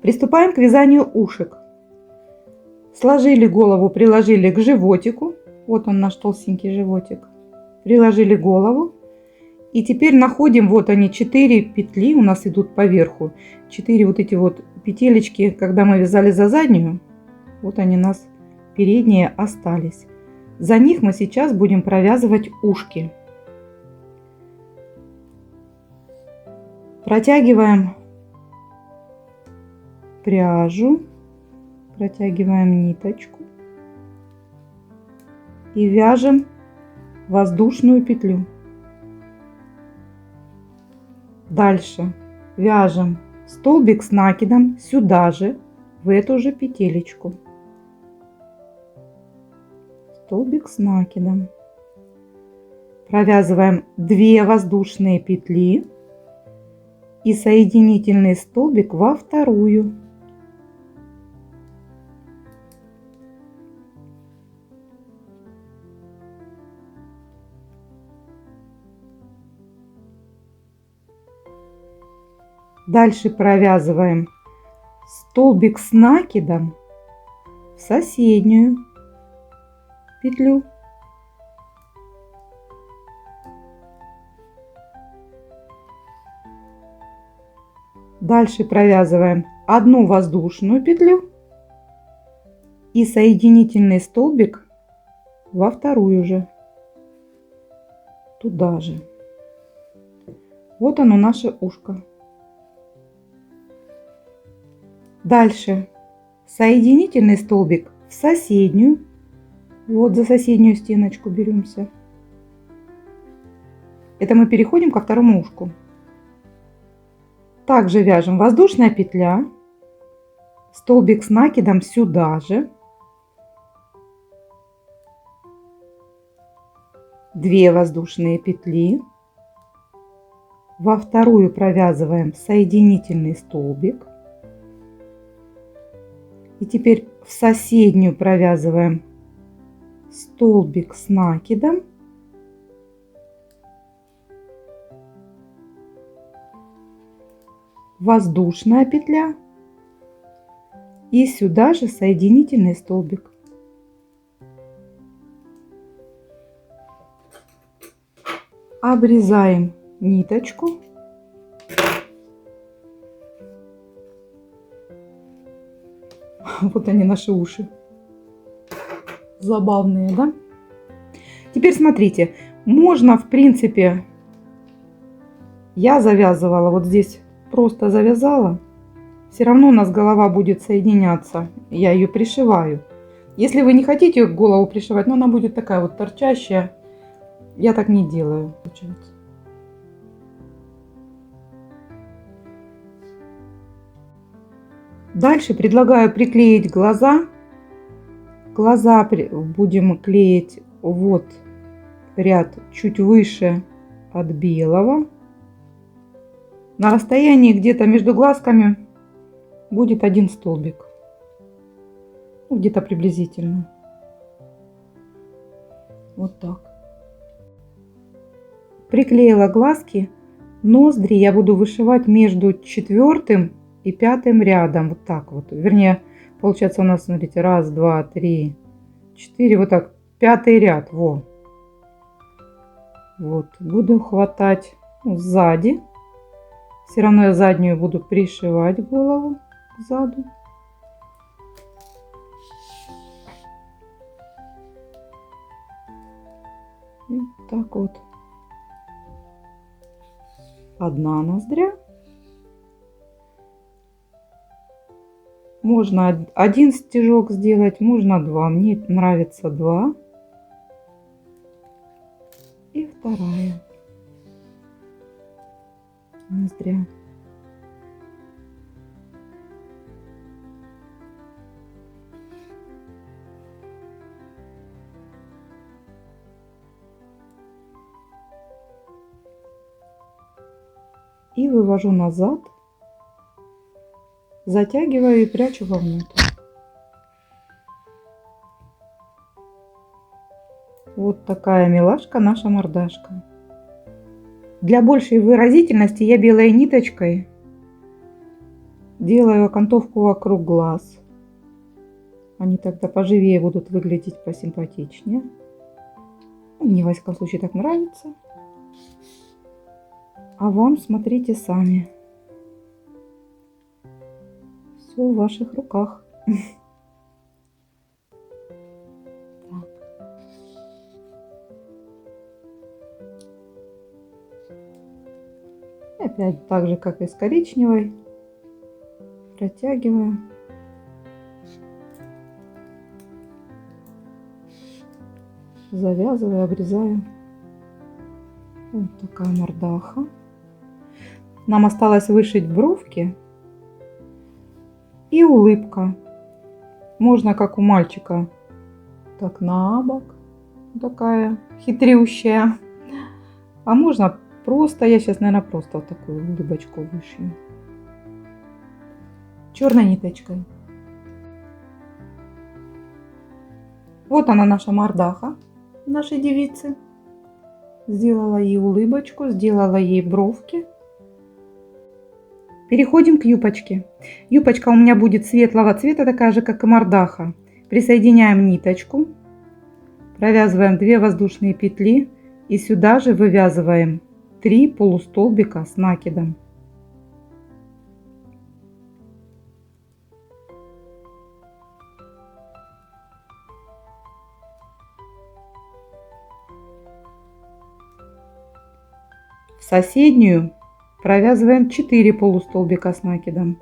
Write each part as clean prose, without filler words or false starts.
Приступаем к вязанию ушек. Сложили голову, приложили к животику. Вот он, наш толстенький животик. Приложили голову. И теперь находим, вот они, 4 петли у нас идут по верху. 4 вот эти вот петелечки, когда мы вязали за заднюю, вот они у нас передние остались. За них мы сейчас будем провязывать ушки. Протягиваем пряжу, протягиваем ниточку и вяжем воздушную петлю. Дальше вяжем столбик с накидом сюда же, в эту же петелечку. Столбик с накидом. Провязываем 2 воздушные петли и соединительный столбик во вторую. Дальше провязываем столбик с накидом в соседнюю петлю. Дальше провязываем 1 воздушную петлю и соединительный столбик во вторую же, туда же. Вот оно, наше ушко. Дальше соединительный столбик в соседнюю, вот за соседнюю стеночку беремся. Это мы переходим ко второму ушку. Также вяжем воздушная петля, столбик с накидом сюда же, 2 воздушные петли, во вторую провязываем соединительный столбик. И теперь в соседнюю провязываем столбик с накидом, воздушная петля и сюда же соединительный столбик. Обрезаем ниточку. Вот они, наши уши. Забавные, да? Теперь смотрите, можно, в принципе, я завязывала, вот здесь просто завязала. Все равно у нас голова будет соединяться. Я ее пришиваю. Если вы не хотите голову пришивать, но она будет такая вот торчащая, я так не делаю. Дальше предлагаю приклеить глаза. Глаза будем клеить вот ряд чуть выше от белого. На расстоянии где-то между глазками будет 1 столбик. Ну, где-то приблизительно. Вот так. Приклеила глазки. Ноздри я буду вышивать между 4 и 5 рядом. Вот так вот. Вернее, получается у нас, смотрите, 1, 2, 3, 4. Вот так. 5-й ряд. Во. Вот. Буду хватать сзади. Все равно я заднюю буду пришивать голову сзади. И так вот. 1 ноздря. Можно 1 стежок сделать, можно 2. Мне нравится 2. И 2 ноздря. И вывожу назад, затягиваю и прячу вовнутрь. Вот такая милашка наша мордашка. Для большей выразительности я белой ниточкой делаю окантовку вокруг глаз. Они тогда поживее будут выглядеть, посимпатичнее. Мне, во всяком случае, так нравится. А вам смотрите сами. Все в ваших руках. И опять так же, как и с коричневой, протягиваю. Завязываю, обрезаю. Вот такая мордаха. Нам осталось вышить бровки и улыбка. Можно, как у мальчика, так на бок, такая хитрющая. А можно просто, я сейчас, наверное, просто вот такую улыбочку вышью. Черной ниточкой. Вот она, наша мордаха нашей девицы. Сделала ей улыбочку, сделала ей бровки. Переходим к юбочке. Юбочка у меня будет светлого цвета, такая же, как и мордаха. Присоединяем ниточку, провязываем 2 воздушные петли и сюда же вывязываем 3 полустолбика с накидом. В соседнюю провязываем 4 полустолбика с накидом.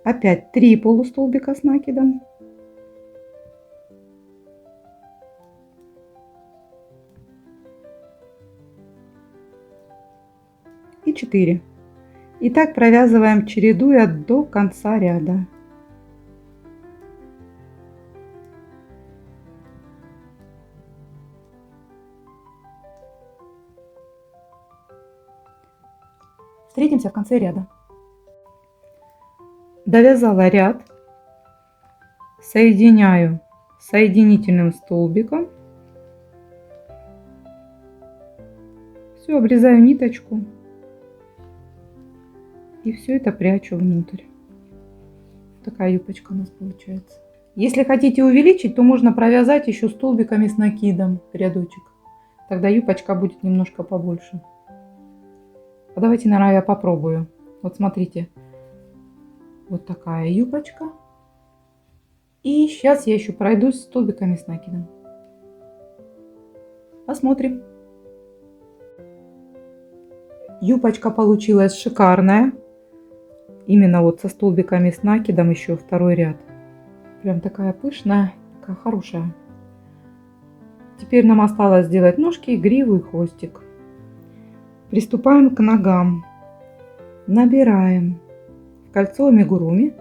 Опять 3 полустолбика с накидом. И 4. И так провязываем, чередуя до конца ряда. Встретимся в конце ряда. Довязала ряд, соединяю соединительным столбиком. Все, обрезаю ниточку и все это прячу внутрь. Такая юбочка у нас получается. Если хотите увеличить, то можно провязать еще столбиками с накидом рядочек. Тогда юбочка будет немножко побольше. А давайте, наверное, я попробую. Вот смотрите. Вот такая юбочка. И сейчас я еще пройдусь столбиками с накидом. Посмотрим. Юбочка получилась шикарная. Именно вот со столбиками с накидом еще второй ряд. Прям такая пышная, такая хорошая. Теперь нам осталось сделать ножки, гриву и хвостик. Приступаем к ногам. Набираем в кольцо амигуруми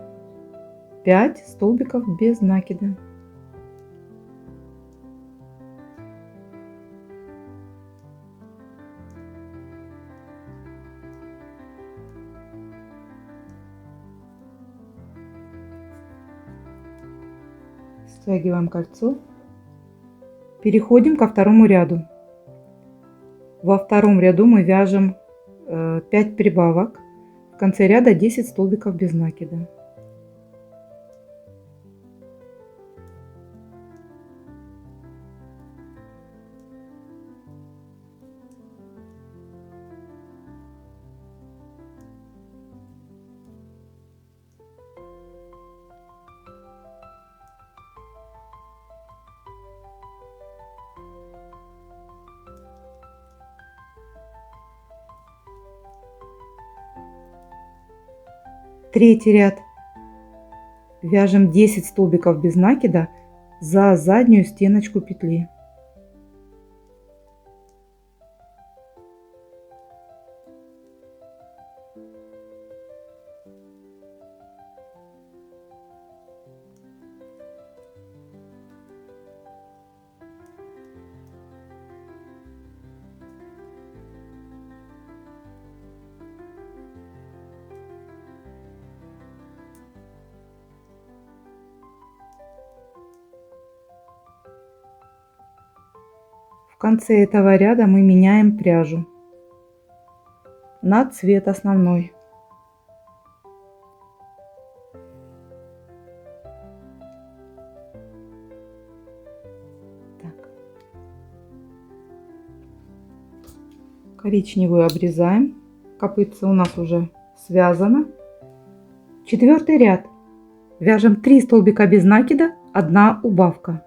5 столбиков без накида. Стягиваем кольцо. Переходим ко второму ряду. Во втором ряду мы вяжем 5 прибавок. В конце ряда 10 столбиков без накида. Третий ряд. Вяжем 10 столбиков без накида за заднюю стеночку петли. В конце этого ряда мы меняем пряжу на цвет основной. Так. Коричневую обрезаем. Копытце у нас уже связано. 4-й ряд. Вяжем 3 столбика без накида, 1 убавка.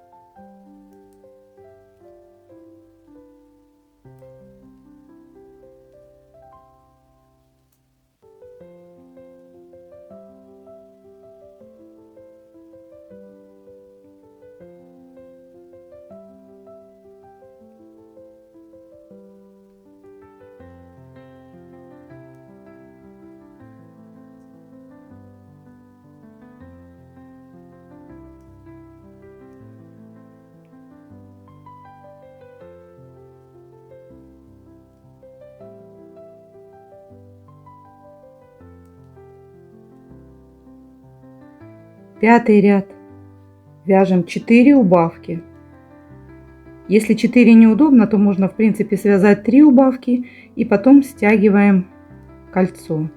Пятый ряд. Вяжем 4 убавки. Если 4 неудобно, то можно в принципе связать 3 убавки и потом стягиваем кольцо.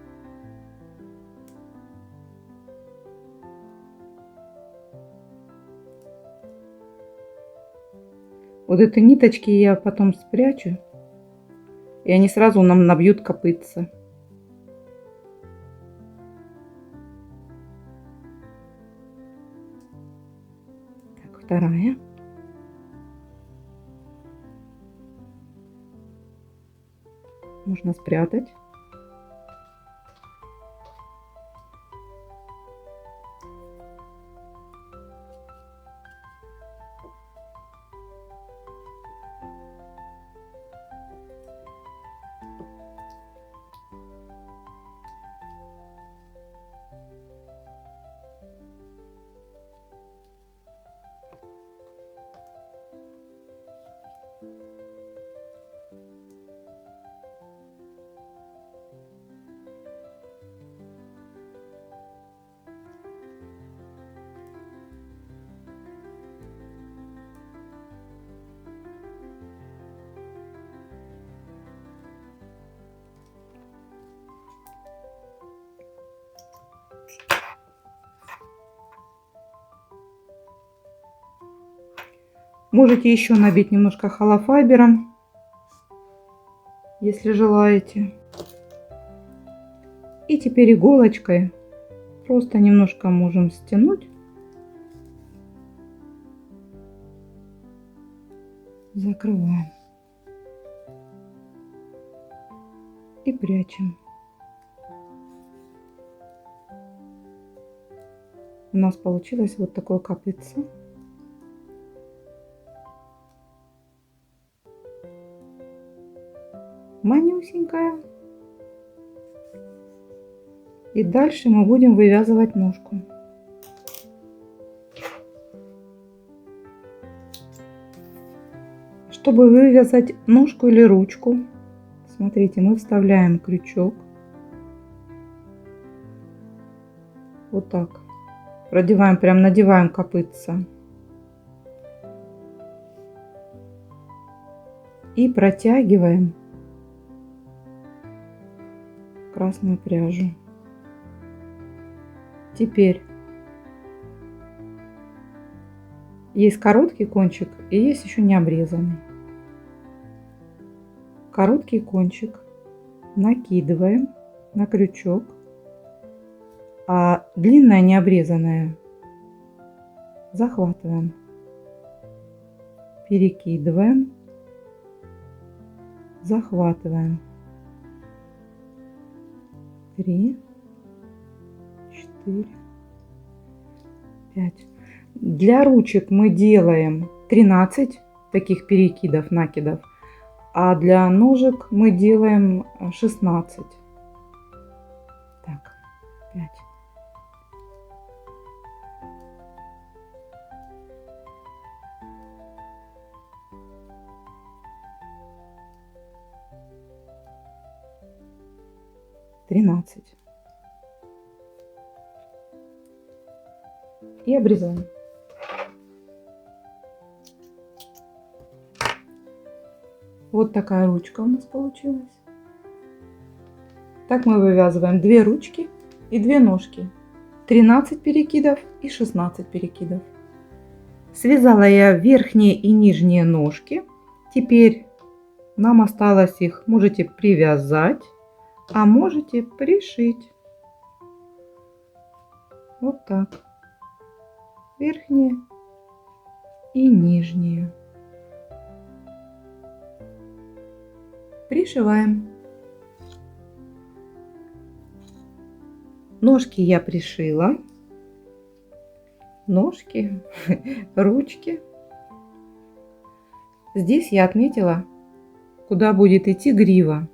Вот эти ниточки я потом спрячу, и они сразу нам набьют копытце. Так, вторая. Можно спрятать. Можете еще набить немножко холофайбером, если желаете. И теперь иголочкой просто немножко можем стянуть. Закрываем. И прячем. У нас получилось вот такое копытце. Манюсенькая. И дальше мы будем вывязывать ножку. Чтобы вывязать ножку или ручку, смотрите, мы вставляем крючок. Вот так. Продеваем, прям надеваем копытце. И протягиваем красную пряжу. Теперь есть короткий кончик и есть еще не обрезанный. Короткий кончик накидываем на крючок, а длинная не обрезанная захватываем, перекидываем, захватываем. 3, 4, 5. Для ручек мы делаем 13 таких перекидов, накидов, а для ножек мы делаем 16. Так, 5. Тринадцать. И обрезаем. Вот такая ручка у нас получилась. Так мы вывязываем 2 ручки и 2 ножки. 13 перекидов и 16 перекидов. Связала я верхние и нижние ножки. Теперь нам осталось их, можете привязать, а можете пришить. Вот так. Верхние и нижние. Пришиваем. Ножки я пришила. Ножки, ручки. Здесь я отметила, куда будет идти грива.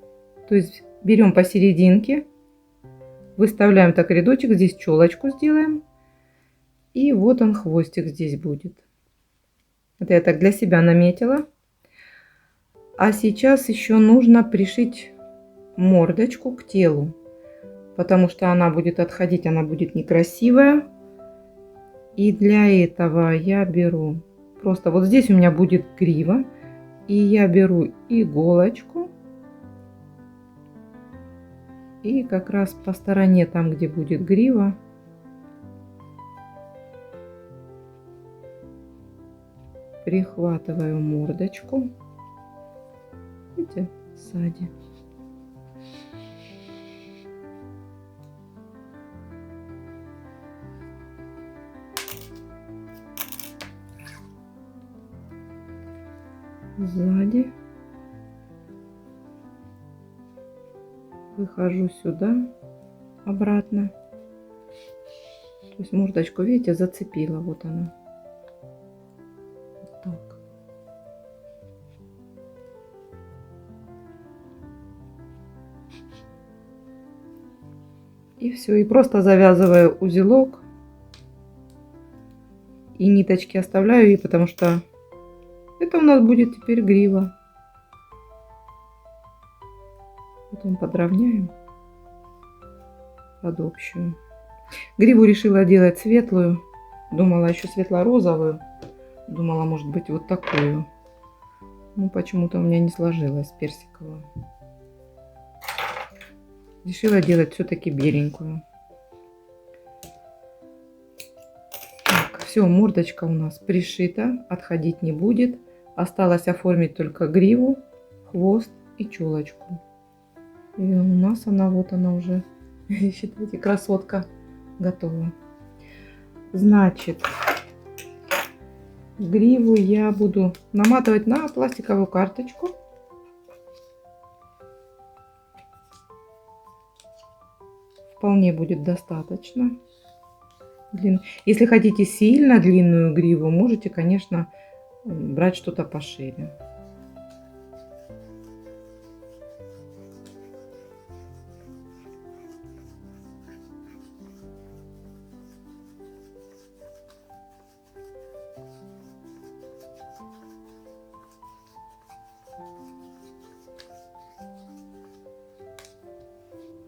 То есть берем посерединке, выставляем так рядочек, здесь челочку сделаем. И вот он, хвостик здесь будет. Это я так для себя наметила. А сейчас еще нужно пришить мордочку к телу, потому что она будет отходить, она будет некрасивая. И для этого я беру, просто вот здесь у меня будет грива, и я беру иголочку, и как раз по стороне, там где будет грива, прихватываю мордочку, видите, сзади. Сзади. Выхожу сюда, обратно. То есть мордочку, видите, зацепила, вот она. Вот так. И все, и просто завязываю узелок. И ниточки оставляю, и потому что это у нас будет теперь грива. Потом подровняем под общую. Гриву решила делать светлую. Думала еще светло-розовую. Думала, может быть, вот такую. Но почему-то у меня не сложилось персиковую. Решила делать все-таки беленькую. Так, все, мордочка у нас пришита. Отходить не будет. Осталось оформить только гриву, хвост и челочку. И у нас она, вот она уже, считайте, красотка готова. Значит, гриву я буду наматывать на пластиковую карточку. Вполне будет достаточно. Если хотите сильно длинную гриву, можете, конечно, брать что-то пошире.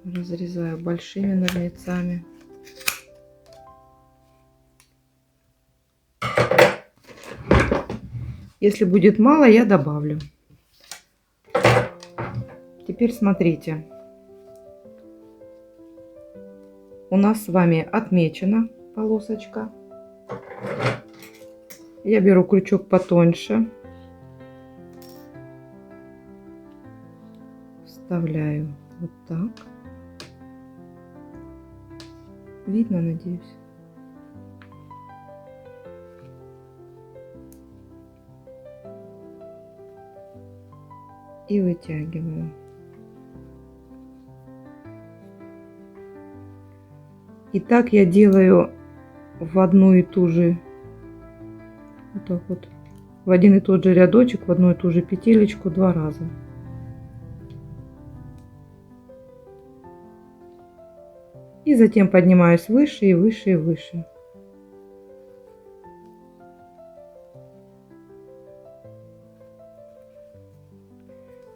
Разрезаю большими ножницами. Если будет мало, я добавлю. Теперь смотрите. У нас с вами отмечена полосочка. Я беру крючок потоньше. Вставляю вот так. Видно, надеюсь. И вытягиваю. И так я делаю в одну и ту же, вот так вот, в один и тот же рядочек, в одну и ту же петелечку 2 раза. И затем поднимаюсь выше и выше и выше.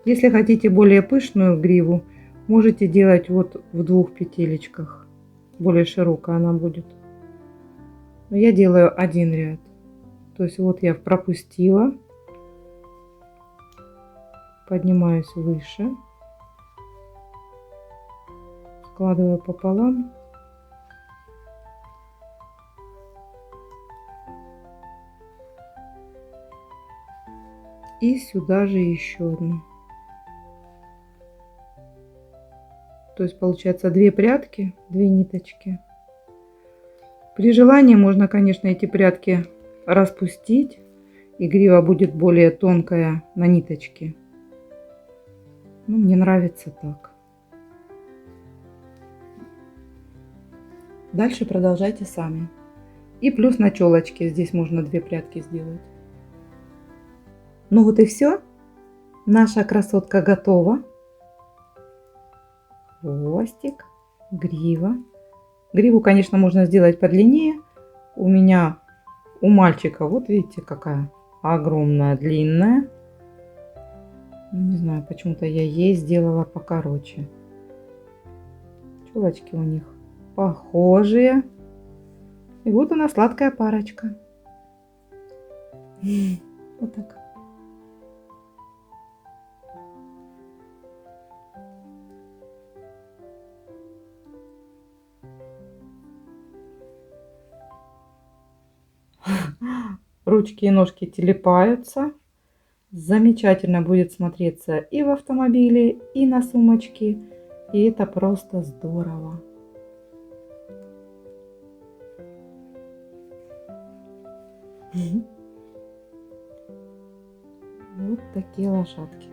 Если хотите более пышную гриву, можете делать вот в 2 петелечках. Более широкая она будет. Но я делаю один ряд. То есть вот я пропустила, поднимаюсь выше, складываю пополам. И сюда же еще одну. То есть получается 2 прядки, 2 ниточки. При желании можно, конечно, эти прядки распустить, и грива будет более тонкая на ниточке. Ну, мне нравится так. Дальше продолжайте сами. И плюс на челочке здесь можно 2 прядки сделать. Ну вот и все. Наша красотка готова. Хвостик, грива. Гриву, конечно, можно сделать подлиннее. У меня, у мальчика, вот видите, какая огромная, длинная. Не знаю, почему-то я ей сделала покороче. Челочки у них похожие. И вот у нас сладкая парочка. Вот так. Ручки и ножки телепаются. Замечательно будет смотреться и в автомобиле, и на сумочке. И это просто здорово. Вот такие лошадки.